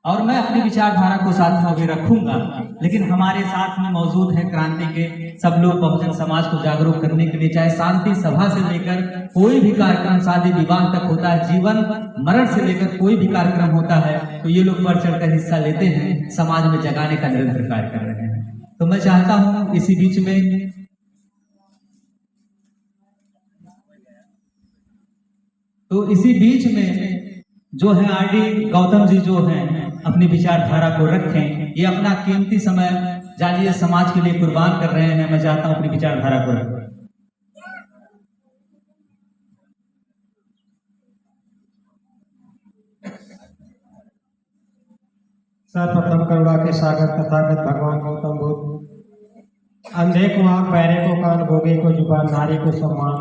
और मैं अपनी विचारधारा को साथ में भी रखूंगा, लेकिन हमारे साथ में मौजूद है क्रांति के सब लोग बहुजन समाज को जागरूक करने के लिए, चाहे शांति सभा से लेकर कोई भी कार्यक्रम शादी विवाह तक होता है, जीवन मरण से लेकर कोई भी कार्यक्रम होता है, तो ये लोग बढ़ चढ़कर हिस्सा लेते हैं, समाज में जगाने का निरंतर कार्य कर रहे हैं। तो मैं चाहता हूँ इसी बीच में जो है आरडी गौतम जी जो हैं अपनी विचारधारा को रखें। ये अपना कीमती समय जानिए समाज के लिए कुर्बान कर रहे हैं। मैं चाहता हूं अपनी विचारधारा को रखें। सर्वप्रथम करुणा के सागर तथागत भगवान गौतम बुद्ध। अंधे को आंख, बहरे को कान, गोगे को जुबान, नारी को सम्मान,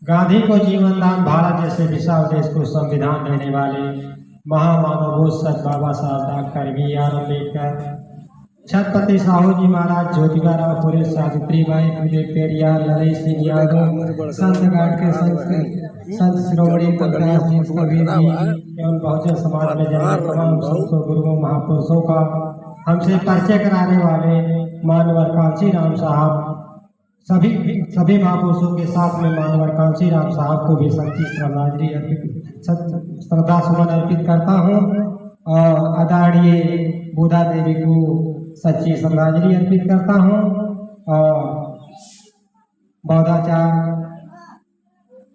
गांधी को जीवन दान, भारत जैसे विशाल देश को संविधान देने वाले महामानव सत बाबा साहब डॉक्टर BR अम्बेडकर, छत्रपति साहू जी महाराज, ज्योतिबा राव फुले, सावित्रीबाई फुले, पेरियार, नरेश सिंह यादव, संत गाडगे, संत शिरोमणि प्रकाश जी, कबीर जी एवं बहुजन समाज में जन्मे तमाम संतों, गुरुओं, महापुरुषों का हमसे परिचय कराने वाले मानवर कांसी राम साहब, सभी महापुरुषों के साथ में मानवर कांसी राम साहब को भी सच्ची श्रद्धा सुमन अर्पित करता हूँ और आदरणीय बुधा देवी को सच्ची श्रद्धांजलि अर्पित करता हूँ और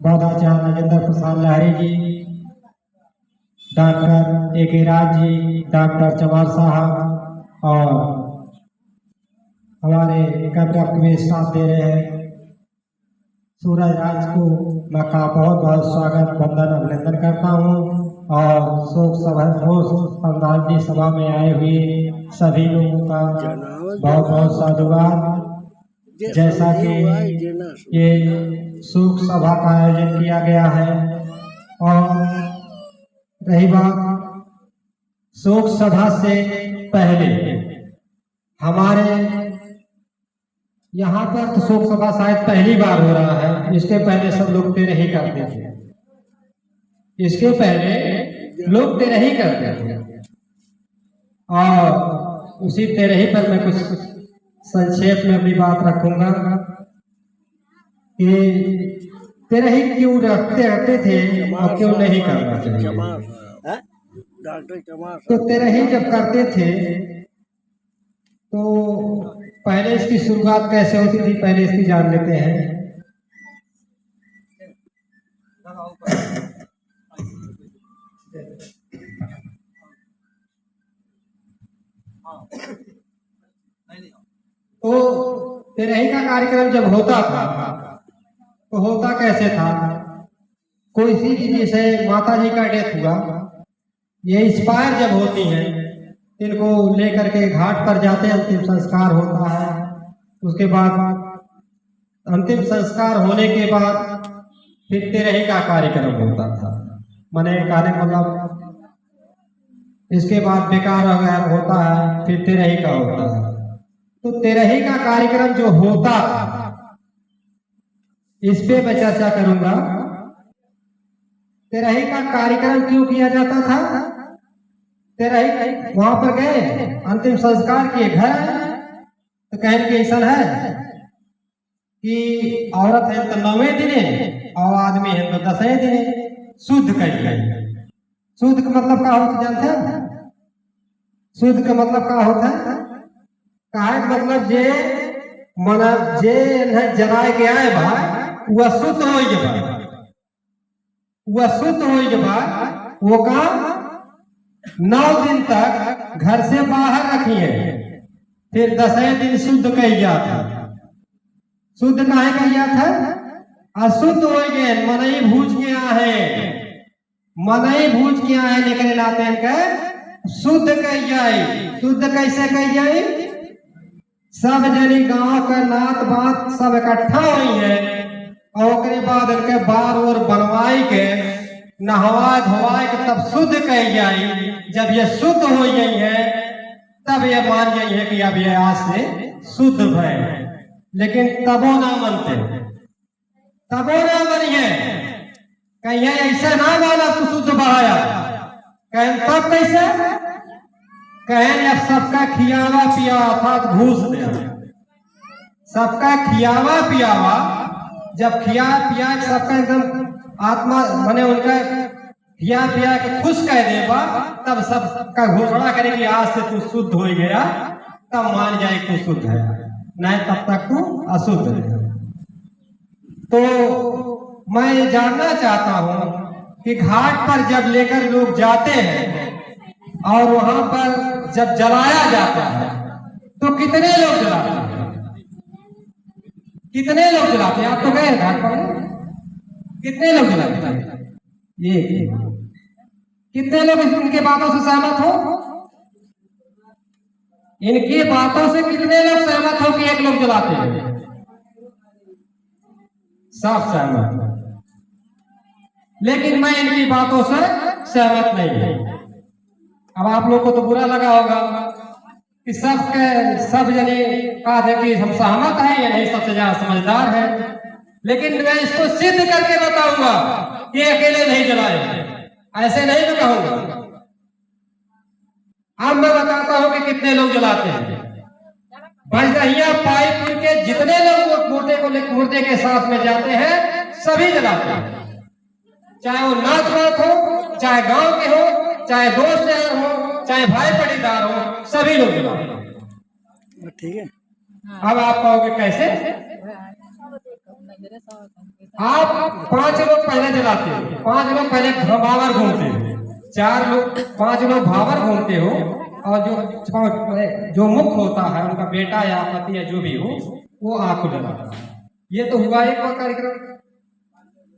बौद्धाचार्य राजेंद्र प्रसाद लहरी जी, doctor AK Raj ji, doctor चमार साहब और हमारे कार्यक्रम में साथ दे रहे हैं सूरज राज को मैं का बहुत बहुत स्वागत, वंदन, अभिनंदन करता हूँ और शोक श्रद्धांजलि सभा में आए हुए सभी लोगों का बहुत बहुत साधुवाद। जैसा कि ये शोक सभा का आयोजन किया गया है और रही बात शोक सभा से पहले हमारे यहाँ पर तो शोक सभा शायद पहली बार हो रहा है। इसके पहले सब लोग तेरही करते थे, इसके पहले लोग तेरही करते थे और उसी तेरही पर मैं कुछ संक्षेप में अपनी बात रखूंगा कि तेरही क्यों रहते थे और क्यों नहीं करना चाहिए। तो तेरही जब करते थे तो पहले इसकी शुरुआत कैसे होती थी, पहले इसकी जान लेते हैं। तो तेरही का कार्यक्रम जब होता था तो होता कैसे था, कोई सी जैसे माता जी का डेथ हुआ, ये इंस्पायर जब होती हैं इनको लेकर के घाट पर जाते, अंतिम संस्कार होता है। उसके बाद अंतिम संस्कार होने के बाद फिर तेरही का कार्यक्रम होता था। मैंने कहने मतलब इसके बाद बेकार वगैरह होता है, फिर तेरही का होता है। तो तेरही का कार्यक्रम जो होता था इस पे मैं चर्चा करूंगा। तेरही का कार्यक्रम क्यों किया जाता था, तेरही वहां पर गए, अंतिम संस्कार किए, घर तो कहने की ऐसा है कि औरत है तो 9वें दिने और आदमी है तो 10वें दिने शुद्ध कर गए। शुद्ध का मतलब क्या होता जानते हैं? शुद्ध का मतलब क्या होता है? कहा मतलब जे मना जे जलाए के आए भाई वह शुद्ध हो जाए, वह शुद्ध हो जाए, वो काम 9 दिन तक घर से बाहर रखिए, फिर 10वें दिन शुद्ध कह जाता। शुद्ध काहे कह जाता? अशुद्ध हो गए, मनई भूज के आहे, मनई भूज के आहे निकले नाते के शुद्ध कह जाए। शुद्ध कैसे कह जाए? सब जनी गांव का नात बात सब इकट्ठा हुई है और उसके बाद उनके बार और बनवाई के नहवा धोवाई के तब शुद्ध कही जाए। जब ये शुद्ध हो गई है तब ये मान गई है कि अब ये आज से शुद्ध है। लेकिन तबो ना मनते, तबो ना मनिए, कहीं ऐसा ना माना तो शुद्ध बहाया, कहें तब कैसे? कहें जब सबका खियावा पियावा अर्थात घूस दिया, सबका खियावा पियावा, जब खिया पिया सबका एकदम आत्मा बने उनका खिया पिया के खुश कह देगा, तब सबका घोषणा करे कि आज से तू शुद्ध हो गया, तब मान जाए तू शुद्ध है, नहीं तब तक तू अशुद्ध है। तो मैं जानना चाहता हूं कि घाट पर जब लेकर लोग जाते हैं और वहां पर जब जलाया जाता है तो कितने लोग जलाते हैं? कितने लोग जलाते हैं? आप तो गए घाट पर, कितने लोग जलाते हैं? ये कितने लोग इनके बातों से सहमत हो? इनकी बातों से कितने लोग सहमत हो कि एक लोग जलाते हैं? सब सहमत। लेकिन मैं इनकी बातों से सहमत नहीं हूं। अब आप लोग को तो बुरा लगा होगा कि सब जने कहा थे कि हम सहमत हैं या नहीं, सबसे ज्यादा समझदार है, लेकिन मैं इसको सिद्ध करके बताऊंगा कि अकेले नहीं जलाए, ऐसे नहीं मैं कहूंगा। अब मैं बताता हूं कि कितने लोग जलाते हैं। बजरहिया पाईपुर के जितने लोग मुर्दे के साथ में जाते हैं सभी जलाते हैं, चाहे वो नाथ हो, चाहे गांव के हो, चाहे दोस्त यार हो, चाहे भाई पटीदार हो, सभी लोग जलाते हैं। ठीक है। अब आप कहोगे कैसे? आप 5 लोग पहले जलाते हो, 5 लोग पहले भावर घूमते हो, 5 लोग भावर घूमते हो, और जो मुख होता है उनका बेटा या पति या जो भी हो वो आग को जलाता है। ये तो हुआ एक और कार्यक्रम।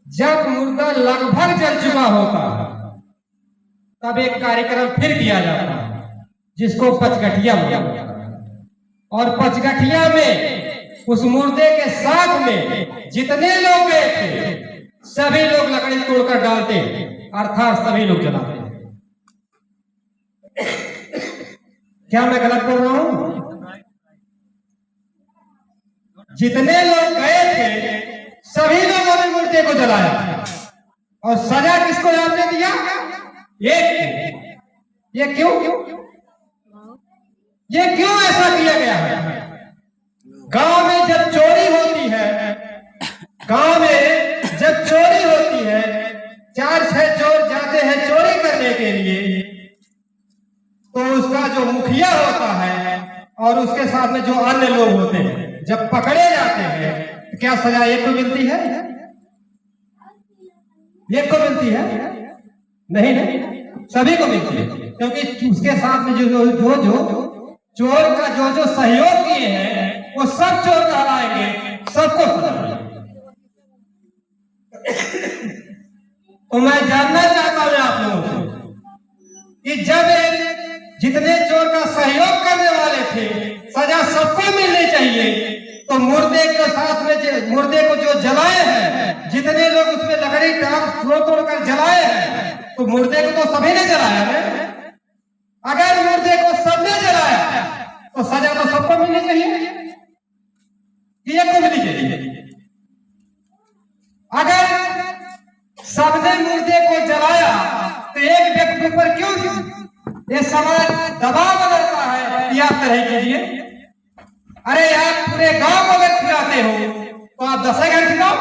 जब मुर्दा लगभग जल चुका होता है तब एक कार्यक्रम फिर किया जाता है जिसको पचगठिया बोला जाता है, और पचगठिया में उस मुर्दे के साथ में जितने लोग गए थे सभी लोग लकड़ी तोड़कर डालते, अर्थात सभी लोग जलाते। क्या मैं गलत बोल रहा हूं? जितने लोग गए थे सभी लोगों ने मुर्दे को जलाया, और सजा किसको आपने दिया? एक। ये क्यों? ये क्यों ऐसा किया गया है? गांव में जब चोरी होती है, गांव में जब चोरी होती है, 4-6 चोर जाते हैं चोरी करने के लिए, तो उसका जो मुखिया होता है और उसके साथ में जो अन्य लोग होते हैं जब पकड़े जाते हैं तो क्या सजा एक को मिलती है? एक को मिलती है? नहीं, सभी को मिलती है, क्योंकि उसके साथ में जो चोर का जो सहयोग किए हैं वो सब चोर कहलाएंगे, सबको सजा। तो मैं जानना चाहता हूं आप लोगों से कि जब जितने चोर का सहयोग करने वाले थे सजा सबको मिलनी चाहिए, तो मुर्दे के साथ में मुर्दे को जो जलाए हैं, जितने लोग उसमें लकड़ी तोड़कर जलाए हैं, तो मुर्दे को तो सभी ने जलाया है। अगर मुर्दे को सबने जलाया तो सजा तो सबको मिलनी चाहिए कि एक को मिलनी चाहिए? अगर सबने मुर्दे को जलाया तो एक व्यक्ति पर क्यों ये समाज दबाव बनाता है कि आप तरह कीजिए? अरे आप पूरे गांव को अगर खिलाते हो तो आप 10 घर खिलाओ,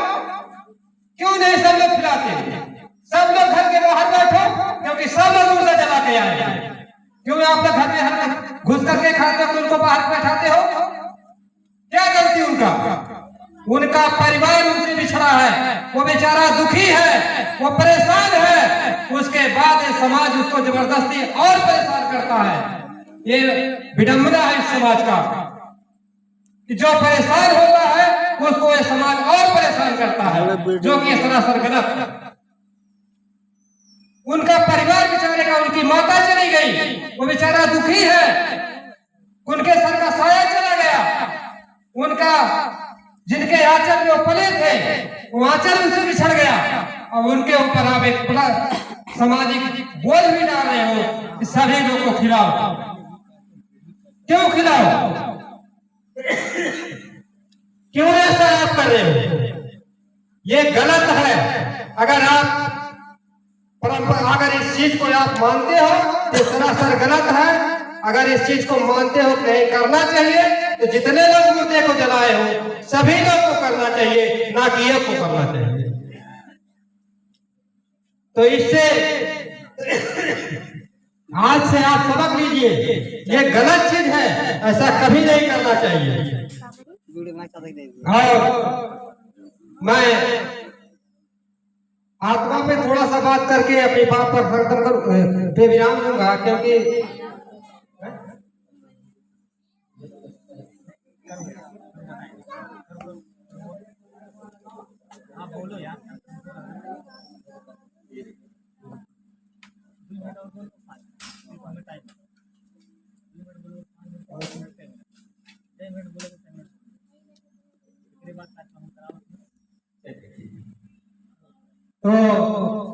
क्यों नहीं सब लोग खिलाते हैं? सब लोग घर के बाहर बैठो, क्योंकि सब लोग मुर्दा जला के आए। क्यों आप लोग घर में हर घुस करके खाते हो, उनको बाहर बैठाते हो? क्या गलती उनका परिवार उनसे बिछड़ा है, वो बेचारा दुखी है, वो परेशान है, उसके बाद ये समाज उसको जबरदस्ती और परेशान करता है। ये विडंबना है इस समाज का कि जो परेशान होता है उसको ये समाज और परेशान करता है, जो कि सरासर गलत। उनका परिवार बेचारे का, उनकी माता चली गई, वो बेचारा दुखी है, उनके सर का साया चला गया, उनका जिनके आंचल में वो पले थे वो आंचल उनसे बिछड़ गया, और उनके ऊपर आप एक बड़ा सामाजिक बोझ भी डाल रहे हो कि सभी लोग को खिलाओ। क्यों खिलाओ? क्यों ऐसा आप कर रहे हो? ये गलत है। अगर आप परंपरा, अगर इस चीज को आप मानते हो तो सरासर गलत है। अगर इस चीज को मानते हो कि नहीं करना चाहिए तो जितने लोग मुर्दे को जलाए हो सभी लोग को करना चाहिए, ना कि एक को करना चाहिए। तो इससे आज से आप सबक लीजिए, ये गलत चीज है, ऐसा कभी नहीं करना चाहिए। और मैं आत्मा पे थोड़ा सा बात करके अपनी बात पर पे विराम दूंगा, क्योंकि आप बोलो यार। तो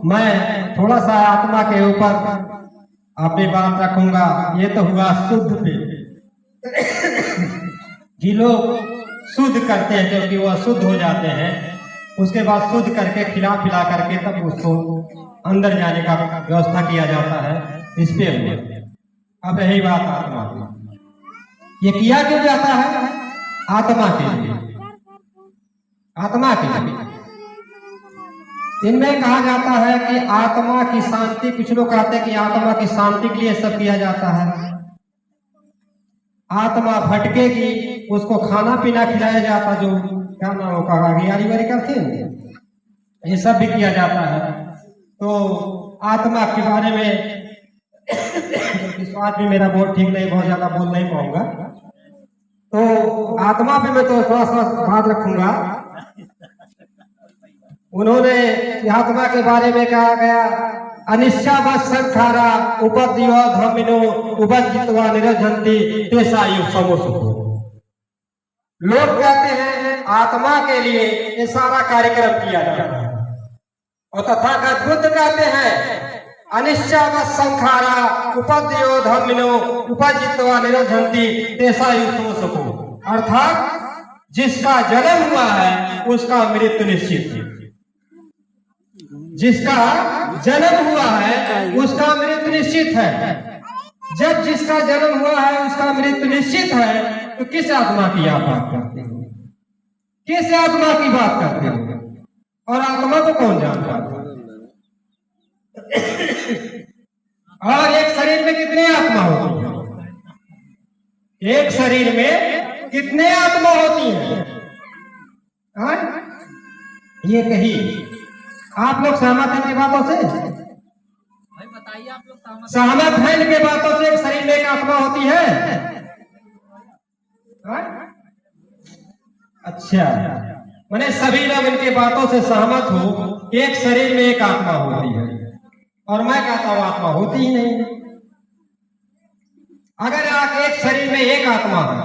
मैं थोड़ा सा आत्मा के ऊपर अपनी बात रखूंगा। ये तो हुआ शुद्ध पे कि लोग शुद्ध करते हैं, क्योंकि वो शुद्ध हो जाते हैं, उसके बाद शुद्ध करके खिला पिला करके तब उसको अंदर जाने का व्यवस्था किया जाता है। इस पे अब रही बात आत्मा की, ये किया क्यों जाता है? आत्मा के लिए, आत्मा के लिए। इनमें कहा जाता है कि आत्मा की शांति, कुछ लोग कहते हैं कि आत्मा की शांति के लिए सब किया जाता है। आत्मा भटकेगी, उसको खाना पीना खिलाया जाता, जो क्या नाम होगा अगियारी वारी करते हैं, ये सब भी किया जाता है। तो आत्मा के बारे में विश्वास भी मेरा बहुत ठीक नहीं, बहुत ज्यादा बोल नहीं पाऊंगा, तो आत्मा पे मैं तो थोड़ा सा बात रखूंगा। उन्होंने आत्मा के बारे में कहा गया, अनिश्चावत संखारा उपद्यो धमिनो उपजित्वा निरजंती तेसायु समोसुको। लोग कहते हैं आत्मा के लिए ये सारा कार्यक्रम किया जाता है, और तथागत बुद्ध कहते हैं अनिश्चावत संखारा उपद्यो धमिनो उपजित्वा निरजंती तेसायु समोसुको। अर्थात जिसका जन्म हुआ है उसका मृत्यु निश्चित है, जिसका जन्म हुआ है उसका मृत्यु निश्चित है। जब जिसका जन्म हुआ है उसका मृत्यु निश्चित है, तो किस आत्मा की आप बात करते हो? किस आत्मा की बात करते हो? और आत्मा को कौन जानता है? और एक शरीर में कितने आत्मा होती है? एक शरीर में कितने आत्मा होती है? ये कही आप लोग सहमत हैं इनकी बातों से? भाई बताइए, आप लोग सहमत हैं इनके बातों से? एक शरीर में एक आत्मा होती है? अच्छा, मैंने सभी लोग इनके बातों से सहमत हो, एक शरीर में एक आत्मा होती है, और मैं कहता हूं आत्मा होती ही नहीं। अगर आप एक शरीर में एक आत्मा है,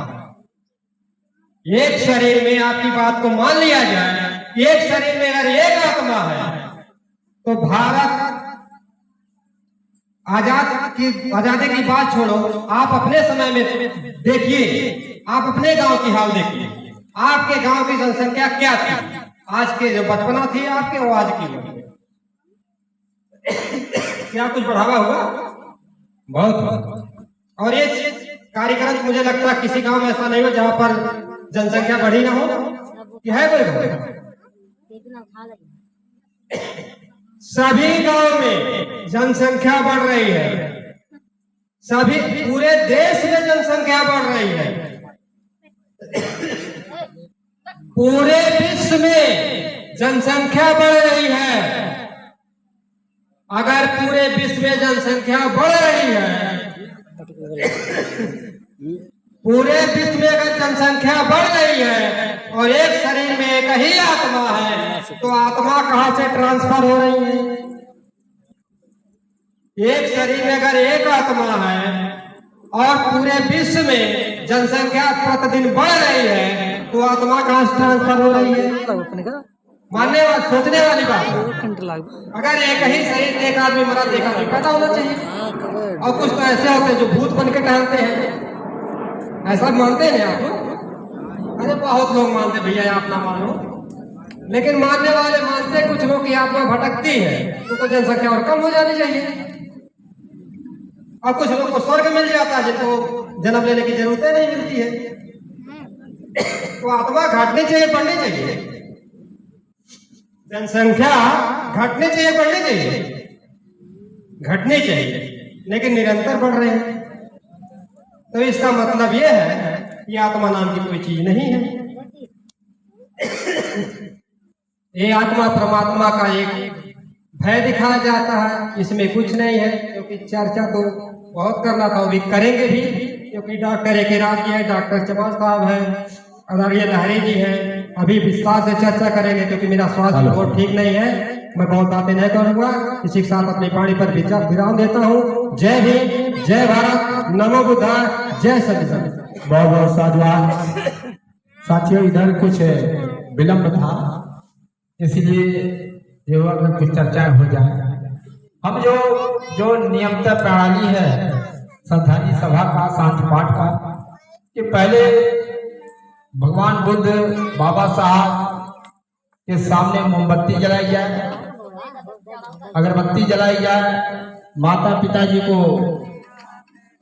एक शरीर में आपकी बात को मान लिया जाए, एक शरीर में अगर एक आत्मा है, तो भारत आजादी की बात छोड़ो, आप अपने समय में देखिए, आप अपने गांव की हाल देखिए, आपके गांव की जनसंख्या क्या थी, आज के जो बचपना थी आपके, वो आज की क्या कुछ बढ़ावा हुआ? बहुत। और ये कार्यक्रम मुझे लगता है किसी गांव में ऐसा नहीं हो जहां पर जनसंख्या बढ़ी ना हो, कि है कोई? सभी गांव में जनसंख्या बढ़ रही है, सभी पूरे देश में जनसंख्या बढ़ रही है, पूरे विश्व में जनसंख्या बढ़ रही है। अगर पूरे विश्व में जनसंख्या बढ़ रही है, पूरे विश्व में अगर जनसंख्या बढ़ रही है और एक शरीर में एक ही आत्मा है, तो आत्मा कहां से ट्रांसफर हो रही है? एक शरीर में अगर एक आत्मा है और पूरे विश्व में जनसंख्या प्रतिदिन बढ़ रही है, तो आत्मा कहां से ट्रांसफर हो रही है? मानने वाली, सोचने वाली बात है। अगर एक ही शरीर में एक आदमी मरा देखा तो पता होना चाहिए। और कुछ तो ऐसे होते हैं जो भूत बन के टहलते हैं, ऐसा मानते हैं आप लोग? अरे बहुत लोग मानते, भैया आप ना मानो, लेकिन मानने वाले मानते हैं, कुछ लोग की आत्मा भटकती है तो जनसंख्या और कम हो जानी चाहिए। और कुछ लोग को स्वर्ग मिल जाता है जिनको जन्म लेने की जरूरत नहीं मिलती है। तो आत्मा घटनी चाहिए, बढ़नी चाहिए, जनसंख्या घटनी चाहिए, बढ़नी चाहिए, घटनी चाहिए, लेकिन निरंतर बढ़ रहे हैं। तो इसका मतलब यह है कि आत्मा नाम की कोई चीज नहीं है। ये आत्मा परमात्मा का एक भय दिखाया जाता है, इसमें कुछ नहीं है। क्योंकि चर्चा तो बहुत करना था, अभी करेंगे भी, क्योंकि डॉक्टर एकेराज जी है, डॉक्टर चमार साहब है, आदरणीय लहरी जी है। अभी विस्तार से चर्चा करेंगे, क्योंकि मेरा स्वास्थ्य बहुत ठीक नहीं है, मैं बहुत बातें नहीं करूंगा। इसी के साथ अपनी वाणी पर विराम देता हूँ। जय हिंद, जय भारत, नमो बुद्धा, जय संविधान। बहुत बहुत साधुवाद। साथियों, इधर कुछ विलंब था, इसलिए युवा में कुछ चर्चा हो जाए। हम जो नियमतः प्रणाली है श्रद्धांजलि सभा का, शांति पाठ का, कि पहले भगवान बुद्ध बाबा साहब के सामने मोमबत्ती जलाई जाए, अगरबत्ती जलाई जाए, माता पिताजी को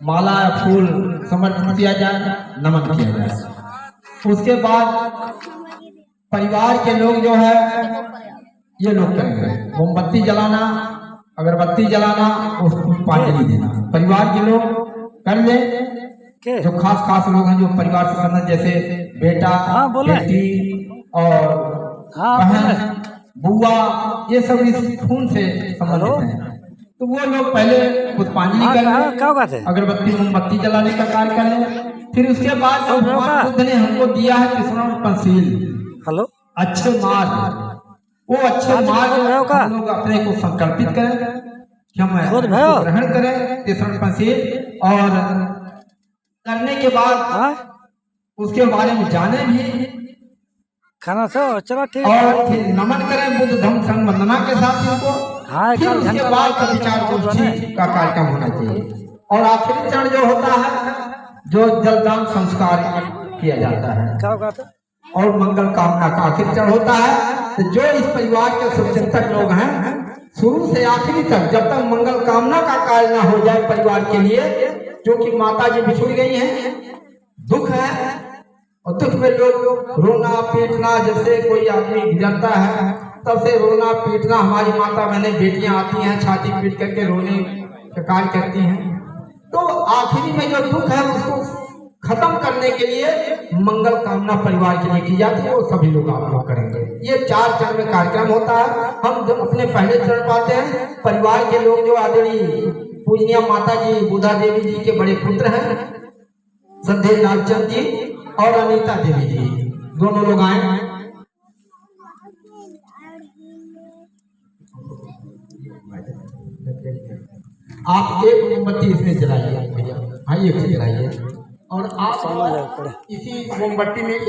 माला फूल समर्पित किया जाए, नमन किया जाए। उसके बाद परिवार के लोग जो है ये लोग करेंगे मोमबत्ती जलाना, अगरबत्ती जलाना, उसको पुष्पांजलि देना। परिवार के लोग कर ले, जो खास लोग हैं जो परिवार से संबंधित, जैसे बेटा, बेटी और बहन, बुआ, ये सब इस खून से संबंधित हैं। तो वो लोग पहले पुष्पांजलि कर ले, अगरबत्ती मोमबत्ती जलाने का कार्य कर ले। फिर उसके बाद भगवान बुद्ध ने हमको दिया है तीसरा पंचशील, अच्छे मार्ग, वो अच्छे मार्ग हम लोग अपने को संकल्पित करें कि हम ग्रहण करें तीसरा पंचशील, और करने के बाद उसके बारे में जाने भी, खाना से चलो ठीक, और फिर नमन करें बुद्ध धम्म संघ वंदना के साथ इनको। फिर उसके बाद का विचार गोष्ठी का कार्यक्रम होना चाहिए। और आखिरी चरण जो होता है, जो जलदान संस्कार किया जाता है, और मंगल कामना का आखिरी चरण होता है। तो जो इस परिवार के शुभचिंतक लोग हैं, शुरू से आखिरी तक, जब तक मंगल कामना का कार्य न हो जाए परिवार के लिए, जो कि माता जी बिछुड़ गई हैं, दुख है, और दुख में लोग रोना पीटना, जैसे कोई आदमी गुजरता है तब से रोना पीटना, हमारी माता बहनें बेटियां आती हैं छाती पीट करके रोने का कार्य करती हैं। तो आखिरी में जो दुख है उसको खत्म करने के लिए मंगल कामना परिवार के लिए की जाती है, वो सभी लोग आप लोग करेंगे। ये 4 चरण में कार्यक्रम होता है। हम जो अपने पहले चरण पाते हैं, परिवार के लोग जो आदरणीय पूजनीय माता जी बुधा देवी जी के बड़े पुत्र हैं, संदेश लालचंद जी और अनीता देवी जी, दोनों लोग आए। आप एक मोमबत्ती इसमें जलाइए भैया, हाँ एक जलाइए, और आप इसी मोमबत्ती में